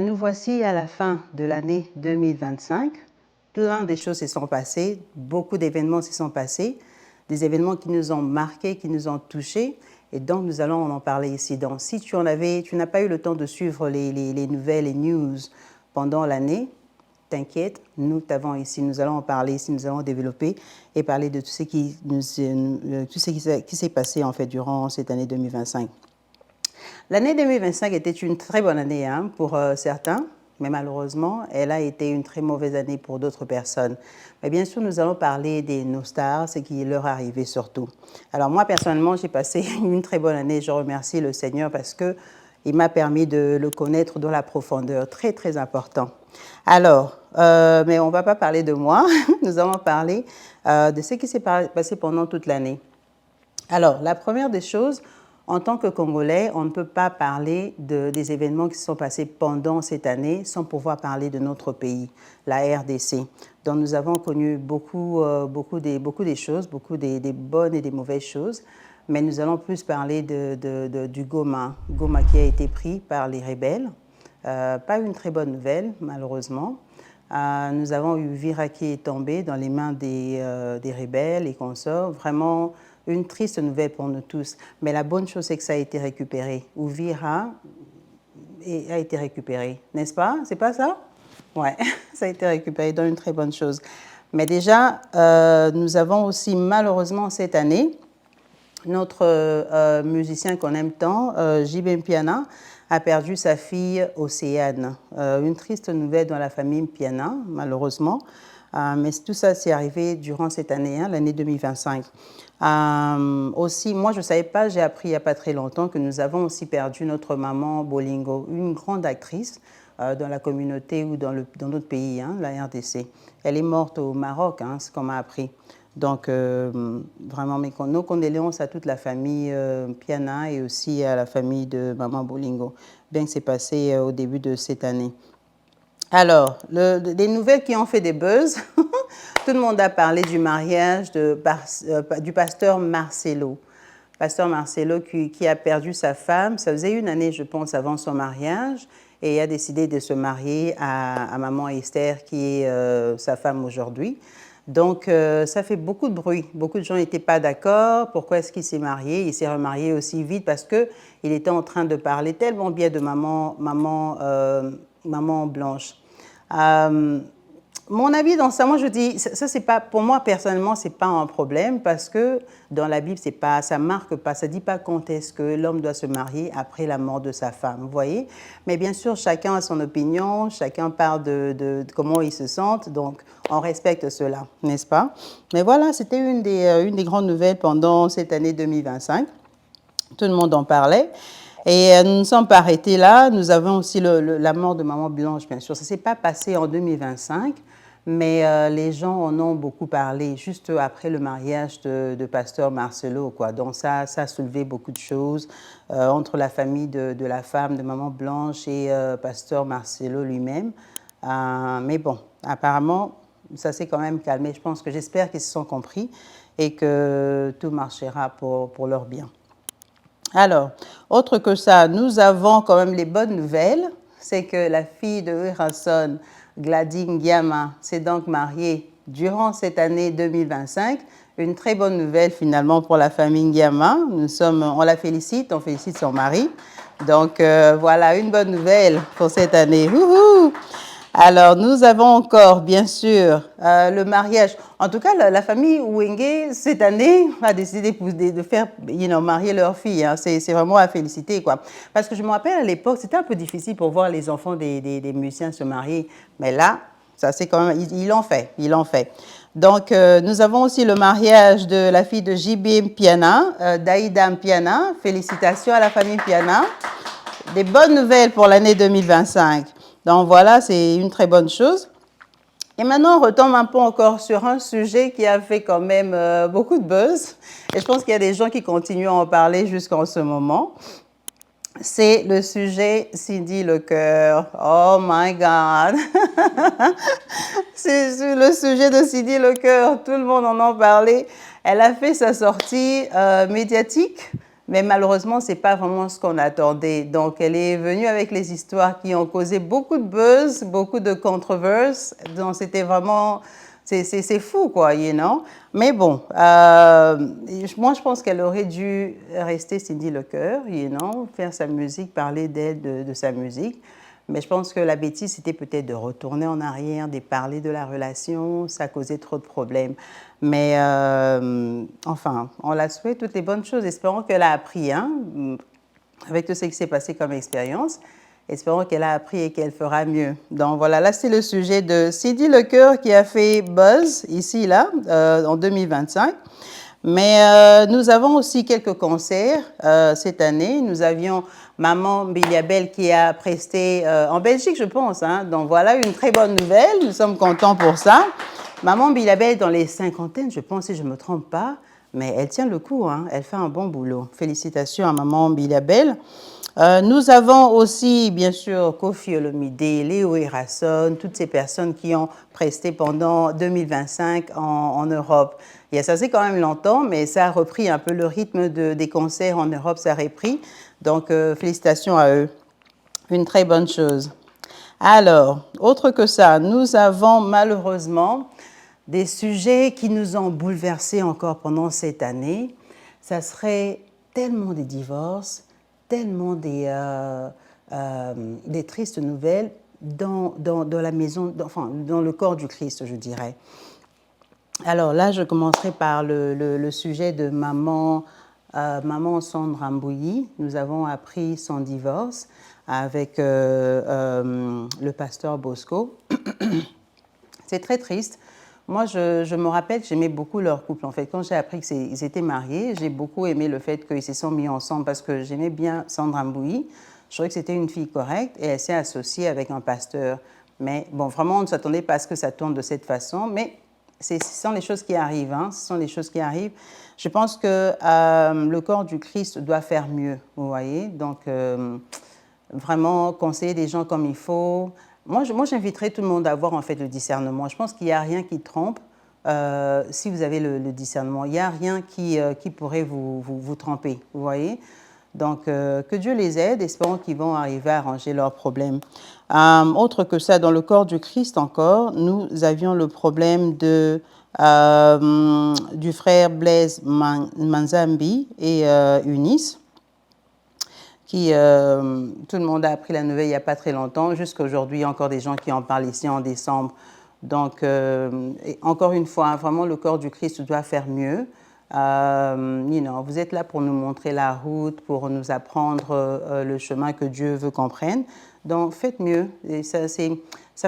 Nous voici à la fin de l'année 2025. Plein de choses se sont passées, beaucoup d'événements se sont passés, des événements qui nous ont marqués, qui nous ont touchés, et donc nous allons en parler ici. Donc, si tu n'as pas eu le temps de suivre les nouvelles, les news pendant l'année, t'inquiète, nous t'avons ici, nous allons en parler ici, nous allons développer et parler de tout ce qui s'est passé en fait durant cette année 2025. L'année 2025 était une très bonne année pour certains, mais malheureusement, elle a été une très mauvaise année pour d'autres personnes. Mais bien sûr, nous allons parler de nos stars, ce qui leur est arrivé surtout. Alors moi, personnellement, j'ai passé une très bonne année. Je remercie le Seigneur parce qu'il m'a permis de le connaître dans la profondeur. Très, très important. Alors, mais on ne va pas parler de moi. Nous allons parler de ce qui s'est passé pendant toute l'année. Alors, la première des choses, en tant que Congolais, on ne peut pas parler des événements qui se sont passés pendant cette année sans pouvoir parler de notre pays, la RDC. Donc nous avons connu beaucoup des choses, beaucoup des bonnes et des mauvaises choses, mais nous allons plus parler du Goma qui a été pris par les rebelles. Pas une très bonne nouvelle, malheureusement. Nous avons eu Vira qui est tombé dans les mains des rebelles et consorts. Vraiment une triste nouvelle pour nous tous. Mais la bonne chose, c'est que ça a été récupéré. Uvira a été récupéré, n'est-ce pas? C'est pas ça? Ouais, ça a été récupéré, donc une très bonne chose. Mais déjà, nous avons aussi malheureusement cette année, notre musicien qu'on aime tant, JB Mpiana, a perdu sa fille Océane. Une triste nouvelle dans la famille Mpiana, malheureusement. Mais tout ça, c'est arrivé durant cette année, l'année 2025. Aussi, moi, je ne savais pas, j'ai appris il n'y a pas très longtemps que nous avons aussi perdu notre maman Bolingo, une grande actrice dans la communauté ou dans notre pays, la RDC. Elle est morte au Maroc, c'est ce qu'on m'a appris. Donc, vraiment, nos condoléances à toute la famille Piana et aussi à la famille de maman Bolingo, bien que c'est passé au début de cette année. Alors, des nouvelles qui ont fait des buzz. Tout le monde a parlé du mariage du pasteur Marcelo. Pasteur Marcelo qui a perdu sa femme. Ça faisait une année, je pense, avant son mariage. Et il a décidé de se marier à maman Esther, qui est sa femme aujourd'hui. Donc, ça fait beaucoup de bruit. Beaucoup de gens n'étaient pas d'accord. Pourquoi est-ce qu'il s'est marié? Il s'est remarié aussi vite parce qu'il était en train de parler tellement bien de maman Blanche. Mon avis dans ça, moi je dis, ça c'est pas, pour moi personnellement, c'est pas un problème parce que dans la Bible, c'est pas, ça marque pas, ça dit pas quand est-ce que l'homme doit se marier après la mort de sa femme, vous voyez. Mais bien sûr, chacun a son opinion, chacun parle de comment il se sent, donc on respecte cela, n'est-ce pas? Mais voilà, c'était une des grandes nouvelles pendant cette année 2025. Tout le monde en parlait. Et nous ne sommes pas arrêtés là. Nous avons aussi la mort de maman Blanche, bien sûr. Ça ne s'est pas passé en 2025, mais les gens en ont beaucoup parlé juste après le mariage de pasteur Marcelo, quoi. Donc ça a soulevé beaucoup de choses entre la famille de la femme de maman Blanche et pasteur Marcelo lui-même. Mais bon, apparemment, ça s'est quand même calmé. J'espère qu'ils se sont compris et que tout marchera pour leur bien. Alors, autre que ça, nous avons quand même les bonnes nouvelles. C'est que la fille de Wilson, Gladys Ngiama, s'est donc mariée durant cette année 2025. Une très bonne nouvelle finalement pour la famille Ngiama. On la félicite, on félicite son mari. Donc voilà, une bonne nouvelle pour cette année. Wouhou! Alors, nous avons encore, bien sûr, le mariage. En tout cas, la famille Wenge, cette année, a décidé de faire marier leur fille. C'est vraiment à féliciter, quoi. Parce que je me rappelle, à l'époque, c'était un peu difficile pour voir les enfants des musiciens se marier. Mais là, ça c'est quand même, ils l'ont fait. Donc, nous avons aussi le mariage de la fille de JB Mpiana, Daïda Mpiana. Félicitations à la famille Mpiana. Des bonnes nouvelles pour l'année 2025. Donc voilà, c'est une très bonne chose. Et maintenant, on retombe un peu encore sur un sujet qui a fait quand même beaucoup de buzz. Et je pense qu'il y a des gens qui continuent à en parler jusqu'en ce moment. C'est le sujet Cindy Lecœur. Oh my God! C'est le sujet de Cindy Lecœur. Tout le monde en a parlé. Elle a fait sa sortie médiatique. mais malheureusement, ce n'est pas vraiment ce qu'on attendait. Donc, elle est venue avec les histoires qui ont causé beaucoup de buzz, beaucoup de controverses. Donc, c'était vraiment... C'est fou, quoi, you know. Mais bon, moi, je pense qu'elle aurait dû rester Cindy Lecœur, you know, faire sa musique, parler d'elle, de sa musique. Mais je pense que la bêtise, c'était peut-être de retourner en arrière, de parler de la relation. Ça causait trop de problèmes. Mais enfin, on la souhaite toutes les bonnes choses. Espérons qu'elle a appris, hein, avec tout ce qui s'est passé comme expérience. Espérons qu'elle a appris et qu'elle fera mieux. Donc voilà, là c'est le sujet de Cindy Lecœur qui a fait buzz ici, là, en 2025. Mais nous avons aussi quelques concerts cette année. Nous avions Maman Biliabel qui a presté en Belgique, je pense. Hein. Donc voilà, une très bonne nouvelle. Nous sommes contents pour ça. Maman Biliabel dans les cinquantaines, je pense, si je ne me trompe pas. Mais elle tient le coup, hein. Elle fait un bon boulot. Félicitations à Maman Biliabel. Nous avons aussi, bien sûr, Kofi Olomide, Léo Erasson, toutes ces personnes qui ont presté pendant 2025 en Europe. Et ça, c'est quand même longtemps, mais ça a repris un peu le rythme des concerts en Europe, ça a repris. Donc, félicitations à eux. Une très bonne chose. Alors, autre que ça, nous avons malheureusement des sujets qui nous ont bouleversés encore pendant cette année. Ça serait tellement des divorces, tellement des tristes nouvelles dans la maison, enfin, dans le corps du Christ, je dirais. Alors là, je commencerai par le sujet de maman Sandra Mbouyi. Nous avons appris son divorce avec le pasteur Bosco. C'est très triste. Moi, je me rappelle que j'aimais beaucoup leur couple. En fait, quand j'ai appris qu'ils étaient mariés, j'ai beaucoup aimé le fait qu'ils se sont mis ensemble parce que j'aimais bien Sandra Mbouyi. Je trouvais que c'était une fille correcte et elle s'est associée avec un pasteur. Mais bon, vraiment, on ne s'attendait pas à ce que ça tourne de cette façon. Mais ce sont les choses qui arrivent. Hein. Ce sont les choses qui arrivent. Je pense que le corps du Christ doit faire mieux, vous voyez. Donc, vraiment, conseiller des gens comme il faut. Moi, j'inviterais tout le monde à avoir en fait le discernement. Je pense qu'il n'y a rien qui trompe si vous avez le discernement. Il n'y a rien qui pourrait vous tromper, vous voyez. Donc, que Dieu les aide, espérons qu'ils vont arriver à arranger leurs problèmes. Autre que ça, dans le corps du Christ encore, nous avions le problème du frère Blaise Manzambi et Eunice. Tout le monde a appris la nouvelle il n'y a pas très longtemps. Jusqu'à aujourd'hui, il y a encore des gens qui en parlent ici en décembre. Donc, encore une fois, vraiment, le corps du Christ doit faire mieux. Vous êtes là pour nous montrer la route, pour nous apprendre le chemin que Dieu veut qu'on prenne. Donc, faites mieux. Et ça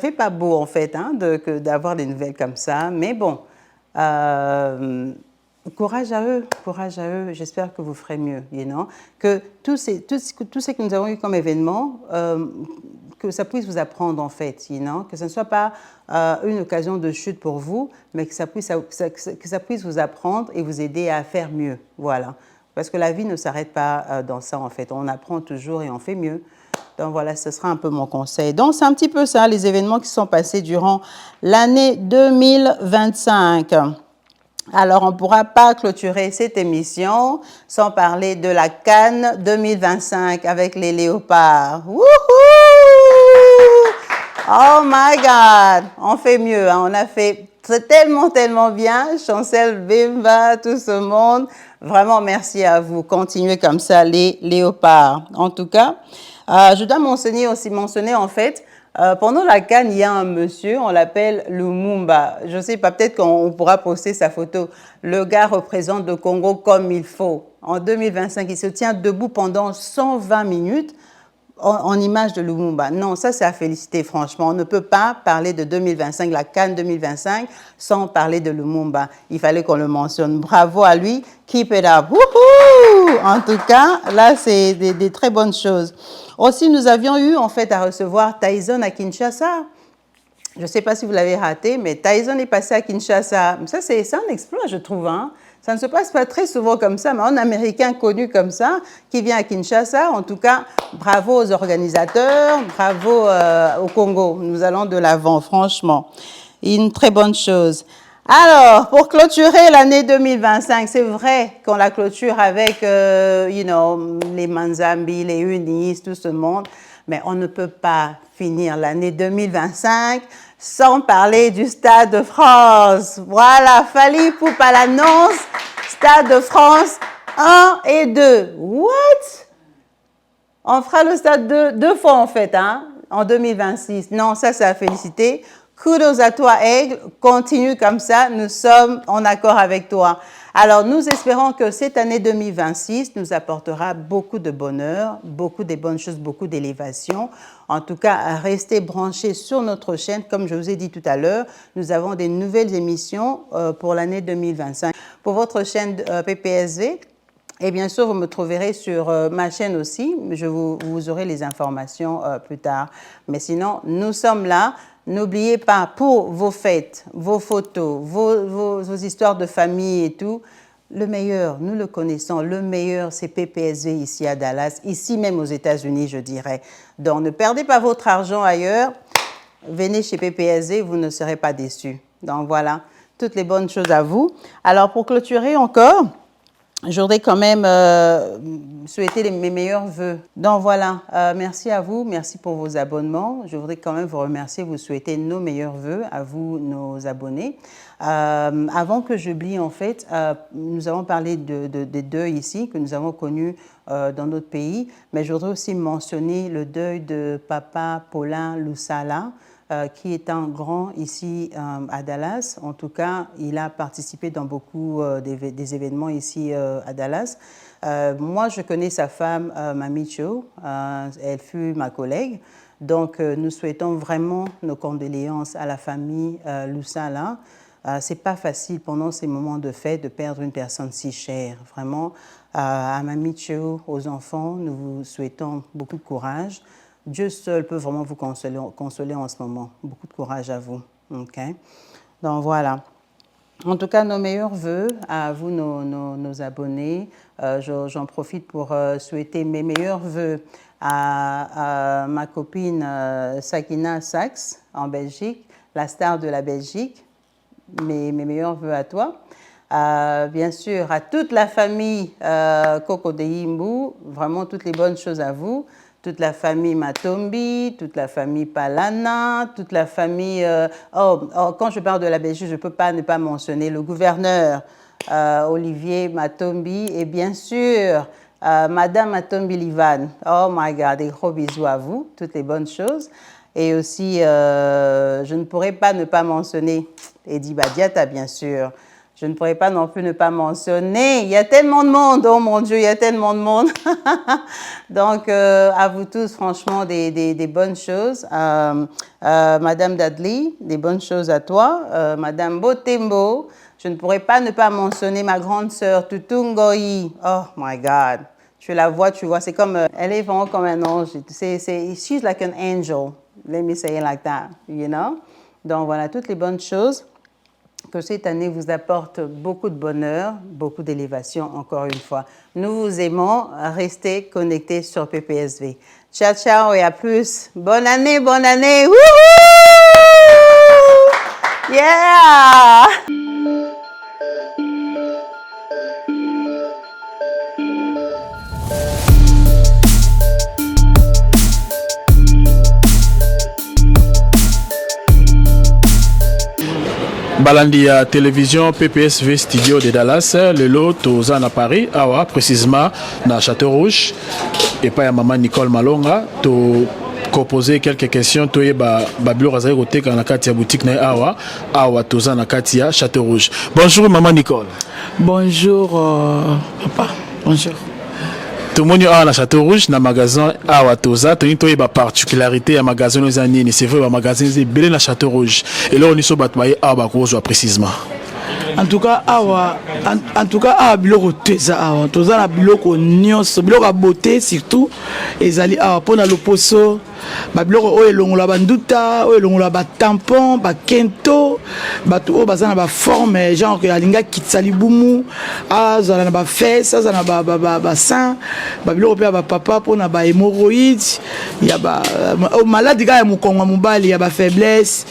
fait pas beau, en fait, hein, d'avoir des nouvelles comme ça. Mais bon, courage à eux, j'espère que vous ferez mieux, you know? Que tout ce que nous avons eu comme événement, que ça puisse vous apprendre en fait, you know? Que ce ne soit pas une occasion de chute pour vous, mais que ça puisse vous apprendre et vous aider à faire mieux, voilà. Parce que la vie ne s'arrête pas dans ça en fait, on apprend toujours et on fait mieux. Donc voilà, ce sera un peu mon conseil. Donc c'est un petit peu ça, les événements qui sont passés durant l'année 2025. Alors, on ne pourra pas clôturer cette émission sans parler de la CAN 2025 avec les léopards. Wouhou! Oh my God! On fait mieux, hein? On a fait tellement, tellement bien. Chancel, Bimba, tout ce monde. Vraiment, merci à vous. Continuez comme ça, les léopards. En tout cas, je dois mentionner en fait, pendant la CAN, il y a un monsieur, on l'appelle Lumumba. Je ne sais pas, peut-être qu'on pourra poster sa photo. Le gars représente le Congo comme il faut. En 2025, il se tient debout pendant 120 minutes en image de Lumumba. Non, ça c'est à féliciter, franchement. On ne peut pas parler de 2025, la CAN 2025, sans parler de Lumumba. Il fallait qu'on le mentionne. Bravo à lui. Keep it up. Wouhou! En tout cas, là, c'est des très bonnes choses. Aussi, nous avions eu, en fait, à recevoir Tyson à Kinshasa. Je ne sais pas si vous l'avez raté, mais Tyson est passé à Kinshasa. Ça, c'est un exploit, je trouve, hein? Ça ne se passe pas très souvent comme ça, mais un Américain connu comme ça, qui vient à Kinshasa, en tout cas, bravo aux organisateurs, bravo au Congo. Nous allons de l'avant, franchement. Une très bonne chose. Alors, pour clôturer l'année 2025, c'est vrai qu'on la clôture avec, les Manzambi, les Unis, tout ce monde, mais on ne peut pas finir l'année 2025 sans parler du Stade de France. Voilà, Fally Ipupa l'annonce, Stade de France 1 et 2. What? On fera le Stade deux fois en fait, hein, en 2026. Non, ça, c'est à féliciter. Kudos à toi, Aigle. Continue comme ça. Nous sommes en accord avec toi. Alors, nous espérons que cette année 2026 nous apportera beaucoup de bonheur, beaucoup de bonnes choses, beaucoup d'élévation. En tout cas, restez branchés sur notre chaîne. Comme je vous ai dit tout à l'heure, nous avons des nouvelles émissions pour l'année 2025. Pour votre chaîne PPSV, et bien sûr, vous me trouverez sur ma chaîne aussi. Vous aurez les informations plus tard. Mais sinon, nous sommes là. N'oubliez pas, pour vos fêtes, vos photos, vos histoires de famille et tout, le meilleur, nous le connaissons, le meilleur, c'est PPSV ici à Dallas, ici même aux États-Unis, je dirais. Donc, ne perdez pas votre argent ailleurs. Venez chez PPSV, vous ne serez pas déçus. Donc, voilà, toutes les bonnes choses à vous. Alors, pour clôturer encore, je voudrais quand même souhaiter mes meilleurs vœux. Donc voilà, merci à vous, merci pour vos abonnements. Je voudrais quand même vous remercier, vous souhaiter nos meilleurs vœux à vous, nos abonnés. Avant que j'oublie, en fait, nous avons parlé des deuils ici, que nous avons connus dans notre pays, mais je voudrais aussi mentionner le deuil de Papa Paulin Lusala, qui est un grand ici à Dallas. En tout cas, il a participé dans beaucoup des événements ici à Dallas. Moi, je connais sa femme, Mami Cho. Elle fut ma collègue. Donc, nous souhaitons vraiment nos condoléances à la famille Lusala. C'est pas facile pendant ces moments de fête de perdre une personne si chère. Vraiment, à Mami Cho, aux enfants, nous vous souhaitons beaucoup de courage. Dieu seul peut vraiment vous consoler en ce moment. Beaucoup de courage à vous. Okay? Donc voilà. En tout cas, nos meilleurs vœux à vous, nos abonnés. J'en profite pour souhaiter mes meilleurs vœux à ma copine Sakina Sachs en Belgique, la star de la Belgique. Mes meilleurs vœux à toi. Bien sûr, à toute la famille Coco de Yimbu, vraiment toutes les bonnes choses à vous. Toute la famille Matombi, toute la famille Palana, toute la famille... quand je parle de la Belgique, je ne peux pas ne pas mentionner le gouverneur Olivier Matombi et bien sûr Madame Matombi Livan. Oh my God, des gros bisous à vous, toutes les bonnes choses. Et aussi, je ne pourrais pas ne pas mentionner Eddie Badiata, bien sûr. Je ne pourrais pas non plus ne pas mentionner. Il y a tellement de monde, oh mon Dieu, il y a tellement de monde. Donc, à vous tous, franchement, des bonnes choses. Madame Dudley, des bonnes choses à toi. Madame Botembo, je ne pourrais pas ne pas mentionner ma grande sœur Tutungoi. Oh my God. Tu la vois, tu vois, c'est comme, elle est vraiment comme un ange. She's like an angel. Let me say it like that, you know. Donc, voilà, toutes les bonnes choses. Que cette année vous apporte beaucoup de bonheur, beaucoup d'élévation, encore une fois. Nous vous aimons, restez connectés sur PPSV. Ciao, ciao et à plus. Bonne année, bonne année. Wouhou! Yeah! Balandi à télévision PPSV Studio de Dallas, le lot aux à Paris, awa précisément dans Château-Rouge et pas à maman Nicole Malonga, to proposer quelques questions to yeba bablo razai côté quand la katia boutique na awa toza na katia Château-Rouge. Bonjour maman Nicole. Bonjour papa. Bonjour. Tout le monde a un Château-Rouge, dans le magasin Awatoza. Tu as une particularité à magasin aux années. C'est vrai, le magasin est belé dans Château-Rouge. Et là, on est sur Batmaï Awakozo précisément. En tout cas, awa biloko teza awa. Toza na biloko nyonso, biloko a beauté surtout. Ezali awa pona loposo. Ba biloko oyo elongola banduta, oyo elongola ba tampon, ba kento, bato oyo baza na ba forme genre que alinga kitsali bumu, azala na ba fesse, azala na ba sein, ba biloko pe ba papa pona ba hémorroïdes, ya ba malade ga ya mukongo mobali ya ba faiblesse.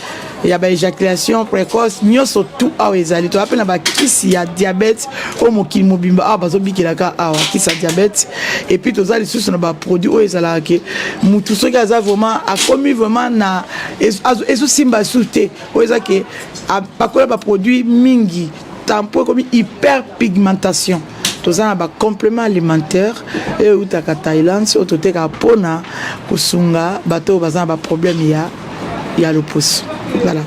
il y a éjaculation précoce nyonso tout awa ezali to appelle na kisi ya diabète o mokili mobimba a bazo bikelaka awa kisi ya diabète et puis to za lisusu na ba produit o ezala ke mutu soki aza vraiment a commis vraiment na ezo simba souté o ezake pakola ba produit mingi tampo comme hyperpigmentation tous ça ba complément alimentaire et utaka Thaïlande so toteka pona kusunga bato bazana ba problème ya le pouce voilà.